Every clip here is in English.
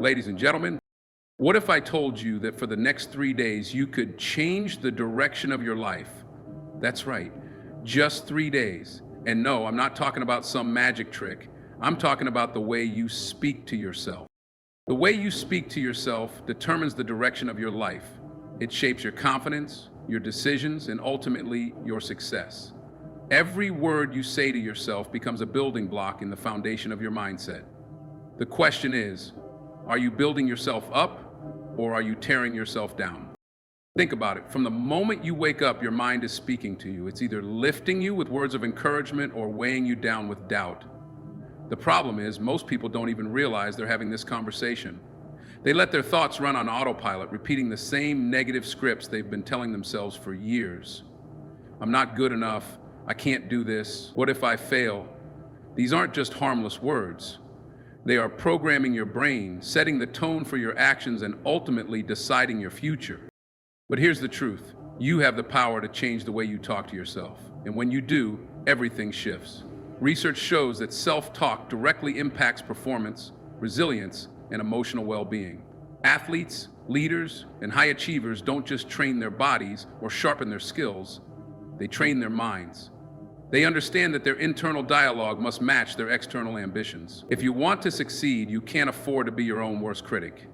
Ladies and gentlemen, what if I told you that for the next 3 days you could change the direction of your life? That's right, just 3 days. And no, I'm not talking about some magic trick. I'm talking about the way you speak to yourself. The way you speak to yourself determines the direction of your life. It shapes your confidence, your decisions, and ultimately your success. Every word you say to yourself becomes a building block in the foundation of your mindset. The question is, are you building yourself up or are you tearing yourself down? Think about it. From the moment you wake up, your mind is speaking to you. It's either lifting you with words of encouragement or weighing you down with doubt. The problem is, most people don't even realize they're having this conversation. They let their thoughts run on autopilot, repeating the same negative scripts they've been telling themselves for years. I'm not good enough. I can't do this. What if I fail? These aren't just harmless words. They are programming your brain, setting the tone for your actions, and ultimately deciding your future. But here's the truth. You have the power to change the way you talk to yourself. And when you do, everything shifts. Research shows that self-talk directly impacts performance, resilience, and emotional well-being. Athletes, leaders, and high achievers don't just train their bodies or sharpen their skills, they train their minds. They understand that their internal dialogue must match their external ambitions. If you want to succeed, you can't afford to be your own worst critic.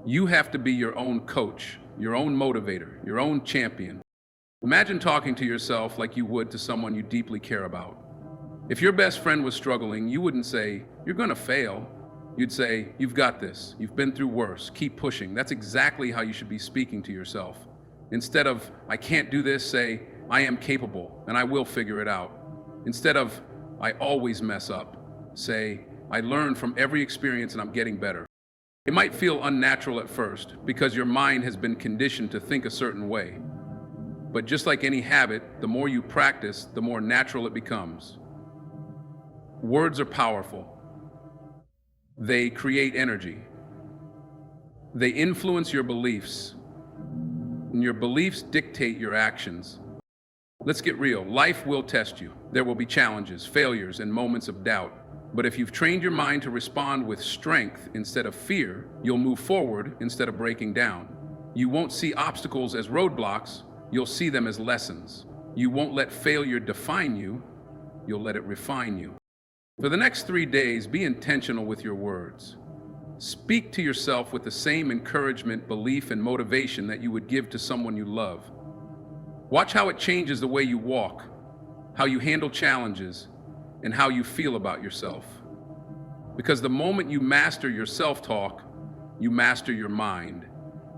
You have to be your own coach, your own motivator, your own champion. Imagine talking to yourself like you would to someone you deeply care about. If your best friend was struggling, you wouldn't say, "You're gonna fail." You'd say, "You've got this. You've been through worse. Keep pushing." That's exactly how you should be speaking to yourself. Instead of, "I can't do this," say, "I am capable and I will figure it out." Instead of, "I always mess up," say, "I learn from every experience and I'm getting better." It might feel unnatural at first because your mind has been conditioned to think a certain way. But just like any habit, the more you practice, the more natural it becomes. Words are powerful. They create energy. They influence your beliefs, and your beliefs dictate your actions. Let's get real. Life will test you. There will be challenges, failures, and moments of doubt. But if you've trained your mind to respond with strength instead of fear, you'll move forward instead of breaking down. You won't see obstacles as roadblocks, you'll see them as lessons. You won't let failure define you, you'll let it refine you. For the next 3 days, be intentional with your words. Speak to yourself with the same encouragement, belief, and motivation that you would give to someone you love. Watch how it changes the way you walk, how you handle challenges, and how you feel about yourself. Because the moment you master your self-talk, you master your mind.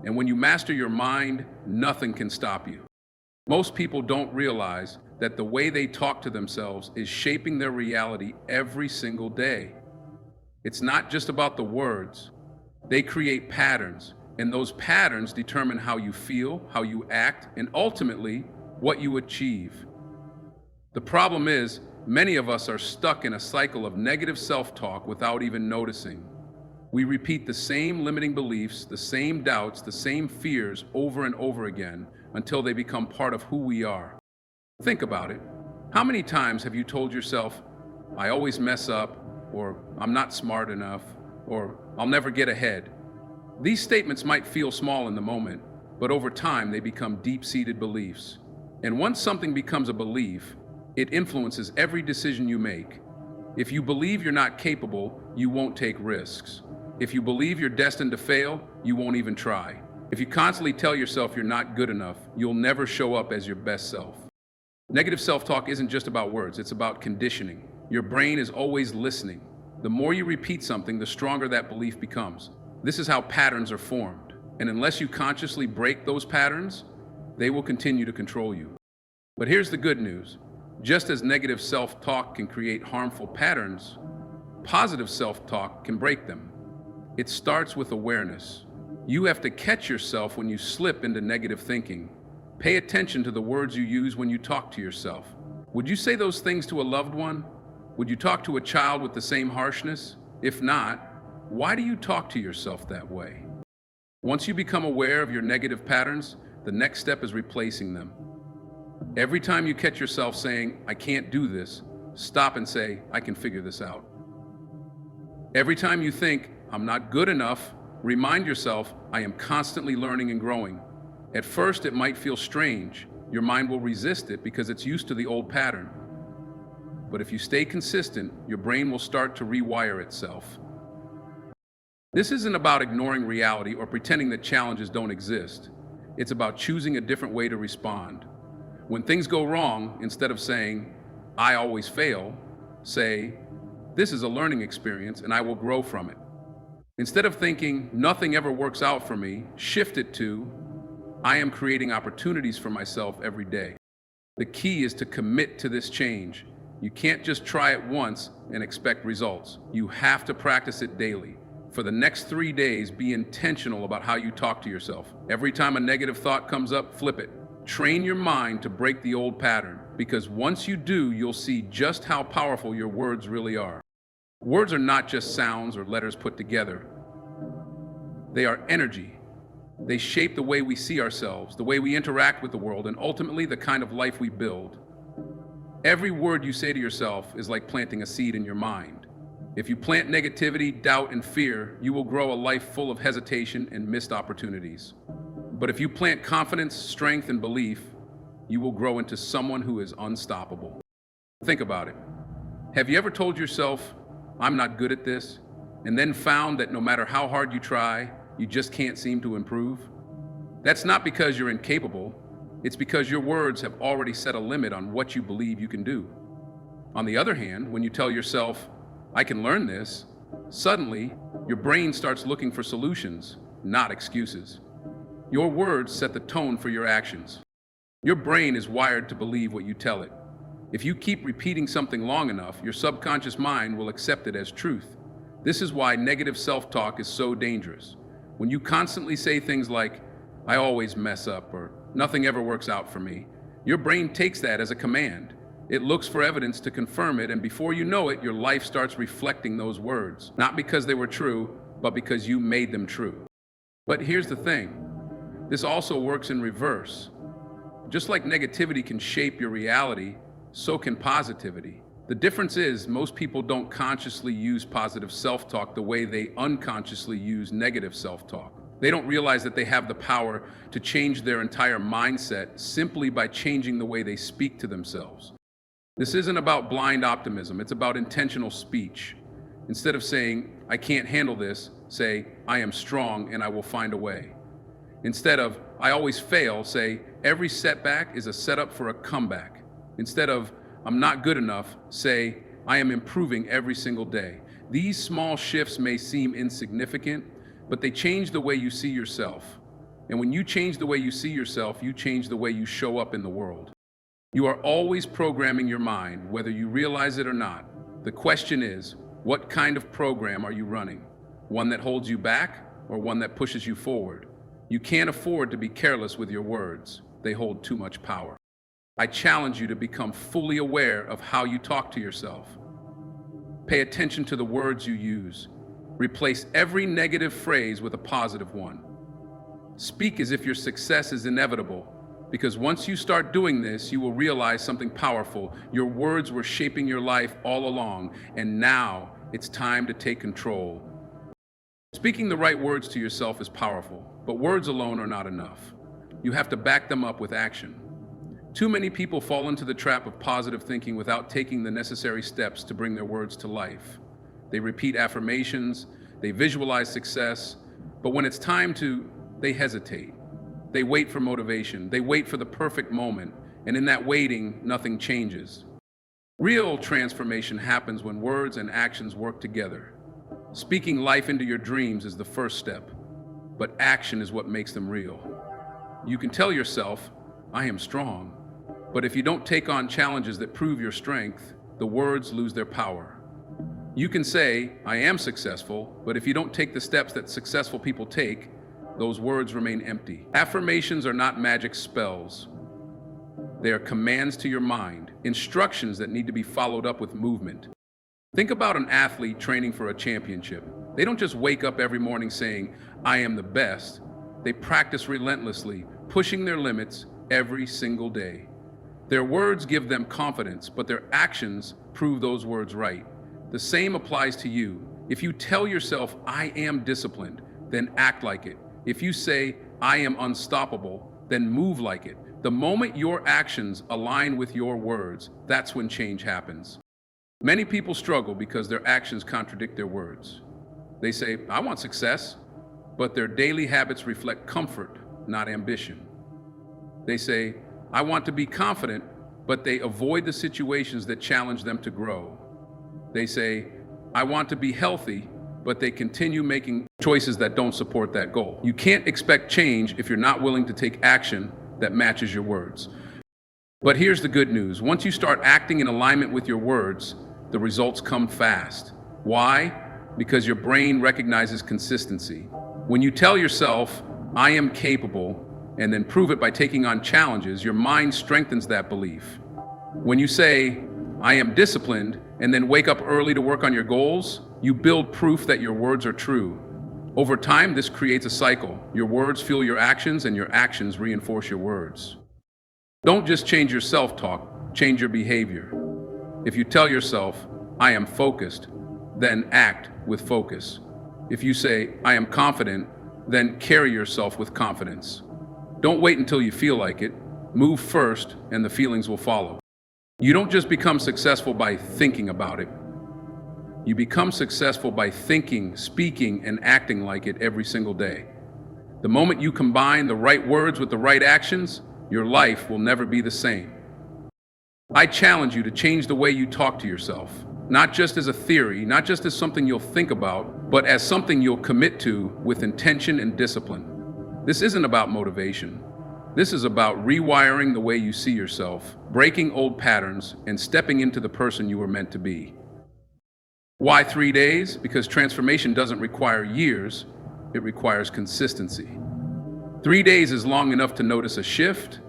And when you master your mind, nothing can stop you. Most people don't realize that the way they talk to themselves is shaping their reality every single day. It's not just about the words. They create patterns, and those patterns determine how you feel, how you act, and ultimately, what you achieve. The problem is, many of us are stuck in a cycle of negative self-talk without even noticing. We repeat the same limiting beliefs, the same doubts, the same fears over and over again until they become part of who we are. Think about it. How many times have you told yourself, "I always mess up," or "I'm not smart enough," or "I'll never get ahead"? These statements might feel small in the moment, but over time they become deep-seated beliefs. And once something becomes a belief, it influences every decision you make. If you believe you're not capable, you won't take risks. If you believe you're destined to fail, you won't even try. If you constantly tell yourself you're not good enough, you'll never show up as your best self. Negative self-talk isn't just about words, it's about conditioning. Your brain is always listening. The more you repeat something, the stronger that belief becomes. This is how patterns are formed. And unless you consciously break those patterns, they will continue to control you. But here's the good news. Just as negative self-talk can create harmful patterns, positive self-talk can break them. It starts with awareness. You have to catch yourself when you slip into negative thinking. Pay attention to the words you use when you talk to yourself. Would you say those things to a loved one? Would you talk to a child with the same harshness? If not, why do you talk to yourself that way? Once you become aware of your negative patterns, the next step is replacing them. Every time you catch yourself saying, "I can't do this," stop and say, "I can figure this out." Every time you think, I'm not good enough, remind yourself, I am constantly learning and growing. At first, it might feel strange. Your mind will resist it because it's used to the old pattern. But if you stay consistent, your brain will start to rewire itself. This isn't about ignoring reality or pretending that challenges don't exist. It's about choosing a different way to respond. When things go wrong, instead of saying, I always fail, say, this is a learning experience and I will grow from it. Instead of thinking, nothing ever works out for me, shift it to, I am creating opportunities for myself every day. The key is to commit to this change. You can't just try it once and expect results. You have to practice it daily. For the next 3 days, be intentional about how you talk to yourself. Every time a negative thought comes up, flip it. Train your mind to break the old pattern, because once you do, you'll see just how powerful your words really are. Words are not just sounds or letters put together. They are energy. They shape the way we see ourselves, the way we interact with the world, and ultimately the kind of life we build. Every word you say to yourself is like planting a seed in your mind. If you plant negativity, doubt, and fear, you will grow a life full of hesitation and missed opportunities. But if you plant confidence, strength, and belief, you will grow into someone who is unstoppable. Think about it. Have you ever told yourself, I'm not good at this, and then found that no matter how hard you try, you just can't seem to improve? That's not because you're incapable. It's because your words have already set a limit on what you believe you can do. On the other hand, when you tell yourself, I can learn this, suddenly your brain starts looking for solutions, not excuses. Your words set the tone for your actions. Your brain is wired to believe what you tell it. If you keep repeating something long enough, your subconscious mind will accept it as truth. This is why negative self-talk is so dangerous. When you constantly say things like, I always mess up, or nothing ever works out for me, your brain takes that as a command. It looks for evidence to confirm it, and before you know it, your life starts reflecting those words, not because they were true, but because you made them true. But here's the thing. This also works in reverse. Just like negativity can shape your reality, so can positivity. The difference is most people don't consciously use positive self-talk the way they unconsciously use negative self-talk. They don't realize that they have the power to change their entire mindset simply by changing the way they speak to themselves. This isn't about blind optimism, it's about intentional speech. Instead of saying, I can't handle this, say, I am strong and I will find a way. Instead of, I always fail, say, every setback is a setup for a comeback. Instead of, I'm not good enough, say, I am improving every single day. These small shifts may seem insignificant, but they change the way you see yourself. And when you change the way you see yourself, you change the way you show up in the world. You are always programming your mind, whether you realize it or not. The question is, what kind of program are you running? One that holds you back or one that pushes you forward? You can't afford to be careless with your words. They hold too much power. I challenge you to become fully aware of how you talk to yourself. Pay attention to the words you use. Replace every negative phrase with a positive one. Speak as if your success is inevitable, because once you start doing this, you will realize something powerful. Your words were shaping your life all along, and now it's time to take control. Speaking the right words to yourself is powerful, but words alone are not enough. You have to back them up with action. Too many people fall into the trap of positive thinking without taking the necessary steps to bring their words to life. They repeat affirmations, they visualize success, but when it's time to, they hesitate. They wait for motivation, they wait for the perfect moment, and in that waiting, nothing changes. Real transformation happens when words and actions work together. Speaking life into your dreams is the first step, but action is what makes them real. You can tell yourself, I am strong, but if you don't take on challenges that prove your strength, the words lose their power. You can say, I am successful, but if you don't take the steps that successful people take, those words remain empty. Affirmations are not magic spells. They are commands to your mind, instructions that need to be followed up with movement. Think about an athlete training for a championship. They don't just wake up every morning saying, I am the best. They practice relentlessly, pushing their limits every single day. Their words give them confidence, but their actions prove those words right. The same applies to you. If you tell yourself, I am disciplined, then act like it. If you say, I am unstoppable, then move like it. The moment your actions align with your words, that's when change happens. Many people struggle because their actions contradict their words. They say, I want success, but their daily habits reflect comfort, not ambition. They say, I want to be confident, but they avoid the situations that challenge them to grow. They say, I want to be healthy, but they continue making choices that don't support that goal. You can't expect change if you're not willing to take action that matches your words. But here's the good news. Once you start acting in alignment with your words, the results come fast. Why? Because your brain recognizes consistency. When you tell yourself, I am capable, and then prove it by taking on challenges, your mind strengthens that belief. When you say, I am disciplined, and then wake up early to work on your goals, you build proof that your words are true. Over time, this creates a cycle. Your words fuel your actions, and your actions reinforce your words. Don't just change your self-talk, change your behavior. If you tell yourself, I am focused, then act with focus. If you say, I am confident, then carry yourself with confidence. Don't wait until you feel like it. Move first, and the feelings will follow. You don't just become successful by thinking about it. You become successful by thinking, speaking, and acting like it every single day. The moment you combine the right words with the right actions, your life will never be the same. I challenge you to change the way you talk to yourself, not just as a theory, not just as something you'll think about, but as something you'll commit to with intention and discipline. This isn't about motivation. This is about rewiring the way you see yourself, breaking old patterns, and stepping into the person you were meant to be. Why 3 days? Because transformation doesn't require years, it requires consistency. 3 days is long enough to notice a shift,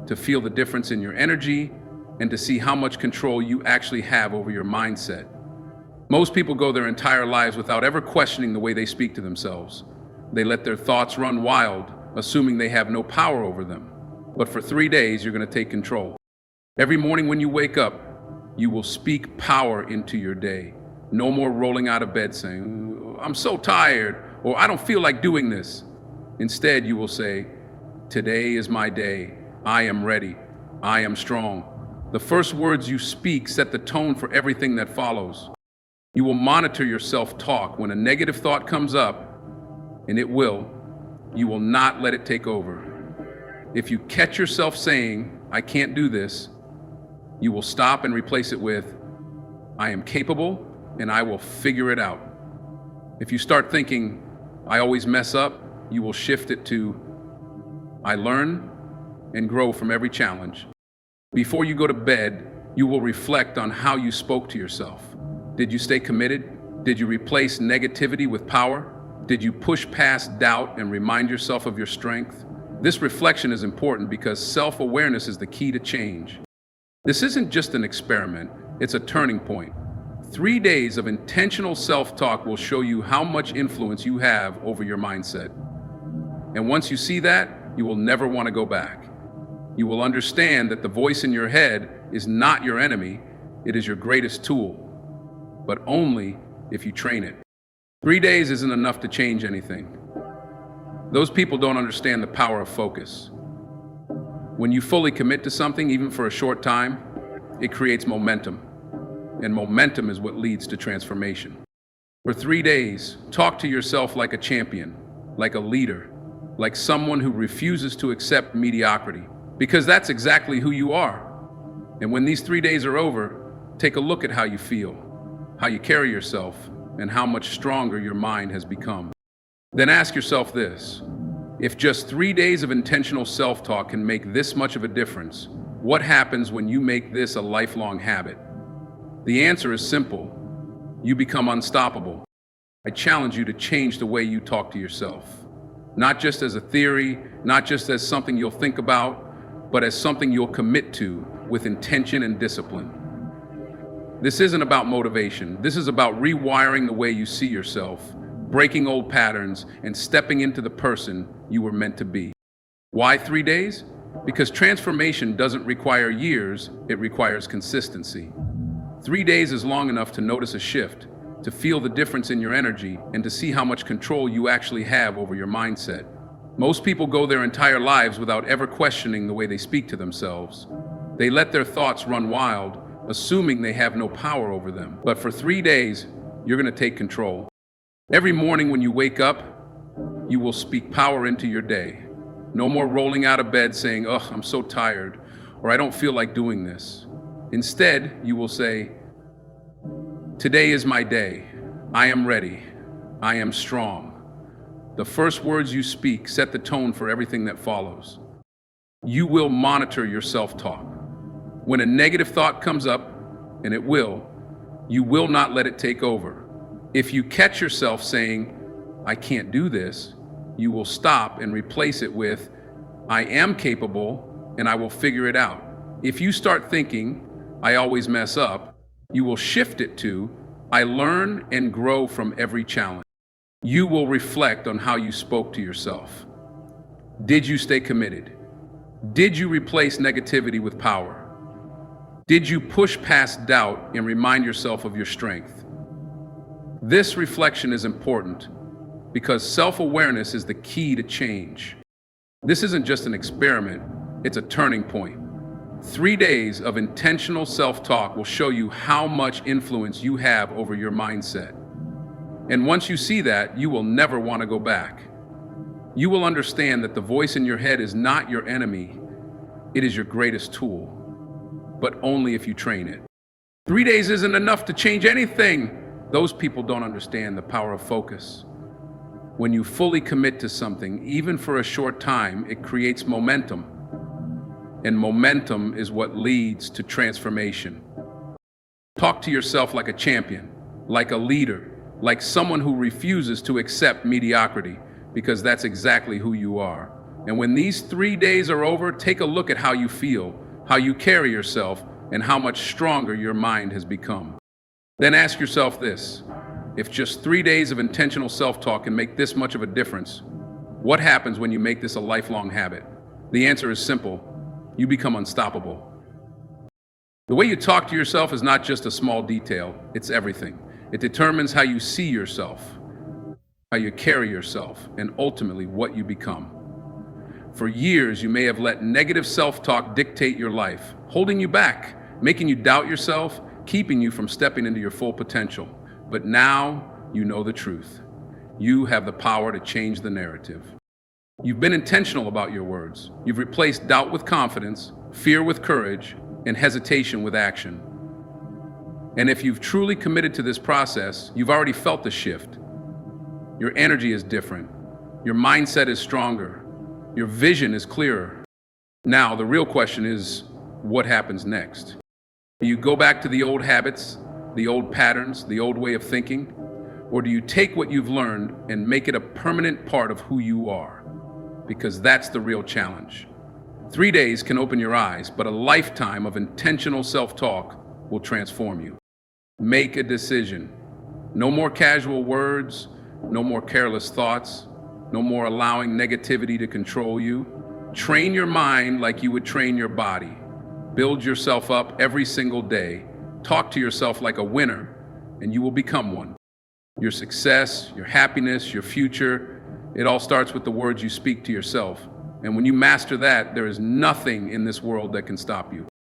to feel the difference in your energy, and to see how much control you actually have over your mindset. Most people go their entire lives without ever questioning the way they speak to themselves. They let their thoughts run wild, assuming they have no power over them. But for 3 days, you're going to take control. Every morning when you wake up, you will speak power into your day. No more rolling out of bed saying, I'm so tired, or I don't feel like doing this. Instead, you will say, today is my day. I am ready. I am strong. The first words you speak set the tone for everything that follows. You will monitor your self-talk. When a negative thought comes up, and it will, you will not let it take over. If you catch yourself saying, I can't do this, you will stop and replace it with, I am capable and I will figure it out. If you start thinking, I always mess up, you will shift it to, I learn and grow from every challenge. Before you go to bed, you will reflect on how you spoke to yourself. Did you stay committed? Did you replace negativity with power? Did you push past doubt and remind yourself of your strength? This reflection is important because self-awareness is the key to change. This isn't just an experiment, it's a turning point. 3 days of intentional self-talk will show you how much influence you have over your mindset. And once you see that, you will never want to go back. You will understand that the voice in your head is not your enemy, it is your greatest tool, but only if you train it. 3 days isn't enough to change anything. Those people don't understand the power of focus. When you fully commit to something, even for a short time, it creates momentum. And momentum is what leads to transformation. For 3 days, talk to yourself like a champion, like a leader, like someone who refuses to accept mediocrity, because that's exactly who you are. And when these 3 days are over, take a look at how you feel, how you carry yourself, and how much stronger your mind has become. Then ask yourself this: if just 3 days of intentional self-talk can make this much of a difference, what happens when you make this a lifelong habit? The answer is simple. You become unstoppable. I challenge you to change the way you talk to yourself. Not just as a theory, not just as something you'll think about, but as something you'll commit to with intention and discipline. This isn't about motivation. This is about rewiring the way you see yourself, breaking old patterns, and stepping into the person you were meant to be. Why 3 days? Because transformation doesn't require years, it requires consistency. 3 days is long enough to notice a shift, to feel the difference in your energy, and to see how much control you actually have over your mindset. Most people go their entire lives without ever questioning the way they speak to themselves. They let their thoughts run wild, assuming they have no power over them. But for 3 days, you're going to take control. Every morning when you wake up, you will speak power into your day. No more rolling out of bed saying, "Ugh, I'm so tired," or "I don't feel like doing this." Instead, you will say, "Today is my day. I am ready. I am strong." The first words you speak set the tone for everything that follows. You will monitor your self-talk. When a negative thought comes up, and it will, you will not let it take over. If you catch yourself saying, "I can't do this," you will stop and replace it with, "I am capable and I will figure it out." If you start thinking, "I always mess up," you will shift it to, "I learn and grow from every challenge." You will reflect on how you spoke to yourself. Did you stay committed? Did you replace negativity with power? Did you push past doubt and remind yourself of your strength? This reflection is important because self-awareness is the key to change. This isn't just an experiment, it's a turning point. 3 days of intentional self-talk will show you how much influence you have over your mindset. And once you see that, you will never want to go back. You will understand that the voice in your head is not your enemy, it is your greatest tool, but only if you train it. 3 days isn't enough to change anything. Those people don't understand the power of focus. When you fully commit to something, even for a short time, it creates momentum. And momentum is what leads to transformation. Talk to yourself like a champion, like a leader, like someone who refuses to accept mediocrity, because that's exactly who you are. And when these 3 days are over, take a look at how you feel, how you carry yourself, and how much stronger your mind has become. Then ask yourself this: if just 3 days of intentional self-talk can make this much of a difference, what happens when you make this a lifelong habit? The answer is simple: you become unstoppable. The way you talk to yourself is not just a small detail, it's everything. It determines how you see yourself, how you carry yourself, and ultimately what you become. For years, you may have let negative self-talk dictate your life, holding you back, making you doubt yourself, keeping you from stepping into your full potential. But now you know the truth. You have the power to change the narrative. You've been intentional about your words. You've replaced doubt with confidence, fear with courage, and hesitation with action. And if you've truly committed to this process, you've already felt the shift. Your energy is different. Your mindset is stronger. Your vision is clearer. Now, the real question is, what happens next? Do you go back to the old habits, the old patterns, the old way of thinking? Or do you take what you've learned and make it a permanent part of who you are? Because that's the real challenge. 3 days can open your eyes, but a lifetime of intentional self-talk will transform you. Make a decision. No more casual words, no more careless thoughts, no more allowing negativity to control you. Train your mind like you would train your body. Build yourself up every single day. Talk to yourself like a winner, and you will become one. Your success, your happiness, your future, it all starts with the words you speak to yourself. And when you master that, there is nothing in this world that can stop you.